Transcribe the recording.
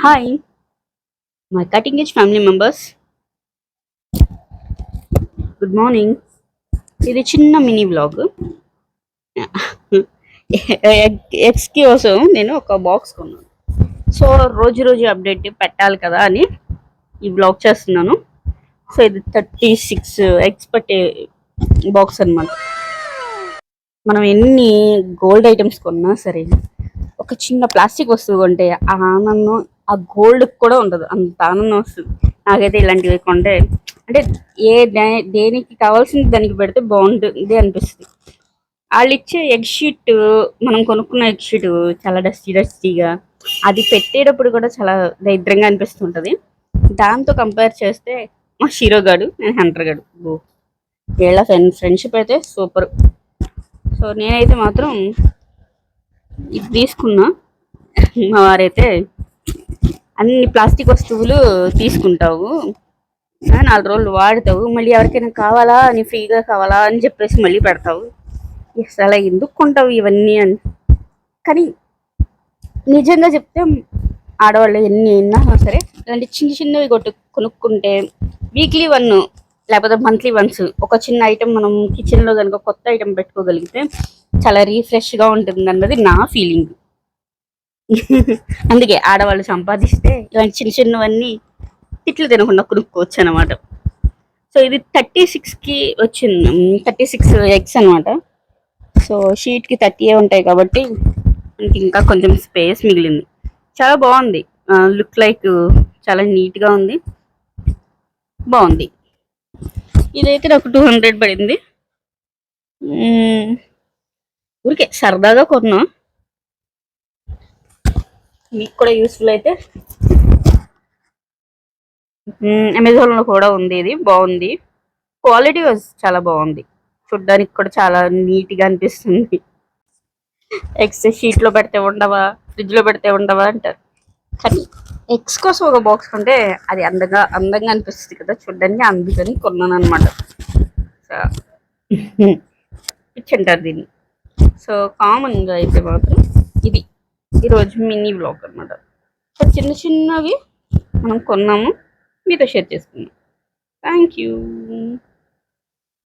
Hi, my cutting edge family members. Good morning. ఇది చిన్న mini vlog. Eggs కి కోసం నేను ఒక బాక్స్ కొన్నాను. సో రోజు రోజు అప్డేట్ పెట్టాలి కదా అని ఈ వ్లాగ్ చేస్తున్నాను. సో ఇది 36 ఎగ్స్ పట్టే బాక్స్ అన్నమాట. మనం ఎన్ని గోల్డ్ ఐటమ్స్ కొన్నా సరే ఒక చిన్న ప్లాస్టిక్ వస్తువు కొంటే ఆ ఆనందం ఆ గోల్డ్ కూడా ఉండదు, అంత ఆనందం వస్తుంది. నాకైతే ఇలాంటివి కొంటే అంటే దేనికి కావాల్సింది దానికి పెడితే బాగుంటుంది అనిపిస్తుంది. వాళ్ళు ఇచ్చే ఎగ్ షీట్, మనం కొనుక్కున్న ఎగ్ షీట్ చాలా డస్టీగా, అది పెట్టేటప్పుడు కూడా చాలా దరిద్రంగా అనిపిస్తుంటది. దాంతో కంపేర్ చేస్తే మా షీరో గాడు, నేను హంటర్ గాడు, వీళ్ళ ఫ్రెండ్షిప్ అయితే సూపర్. సో నేనైతే మాత్రం ఇది తీసుకున్నా. మా వారైతే అన్ని ప్లాస్టిక్ వస్తువులు తీసుకుంటావు, 4 రోజులు వాడతావు, మళ్ళీ ఎవరికైనా కావాలా అని ఫ్రీగా కావాలా అని చెప్పేసి మళ్ళీ పెడతావు, అసలు ఎందుకు కొంటావు ఇవన్నీ అని. కానీ నిజంగా చెప్తే ఆడవాళ్ళు ఎన్ని అయినా సరే ఇలాంటి చిన్న చిన్నవి కొనుక్కుంటే వీక్లీ వన్ లేకపోతే మంత్లీ వన్స్ ఒక చిన్న ఐటెం మనం కిచెన్లో కనుక కొత్త ఐటెం పెట్టుకోగలిగితే చాలా రీఫ్రెష్గా ఉంటుంది అన్నది నా ఫీలింగ్. అందుకే ఆడవాళ్ళు సంపాదిస్తే ఇలాంటి చిన్న చిన్నవన్నీ తిట్లు తినకుండా కొనుక్కోవచ్చు అనమాట. సో ఇది 36కి వచ్చింది, 36 ఎగ్స్ అనమాట. సో షీట్కి 30 ఉంటాయి కాబట్టి మనకి ఇంకా కొంచెం స్పేస్ మిగిలింది. చాలా బాగుంది, లుక్ లైక్ చాలా నీట్గా ఉంది, బాగుంది. ఇదైతే నాకు 200 పడింది. ఊరికే సరదాగా కొన్నా, మీకు కూడా యూస్ఫుల్ అయితే. అమెజాన్లో కూడా ఉంది, ఇది బాగుంది, క్వాలిటీ చాలా బాగుంది, చూడ్డానికి కూడా చాలా నీట్గా అనిపిస్తుంది. ఎగ్స్ షీట్లో పెడితే ఉండవా, ఫ్రిడ్జ్లో పెడితే ఉండవా అంటారు, కానీ ఎగ్స్ కోసం ఒక బాక్స్ కొంటే అది అందంగా అనిపిస్తుంది కదా చూడ్డానికి, అందుకని కొన్నాను అనమాట. పిచ్చి అంటారు దీన్ని. సో కామన్గా అయితే మాత్రం ఇది ఈరోజు మినీ బ్లాగ్ అనమాట. సో చిన్న చిన్నవి మనం కొన్నాము, మీతో షేర్ చేసుకున్నాం. Thank you.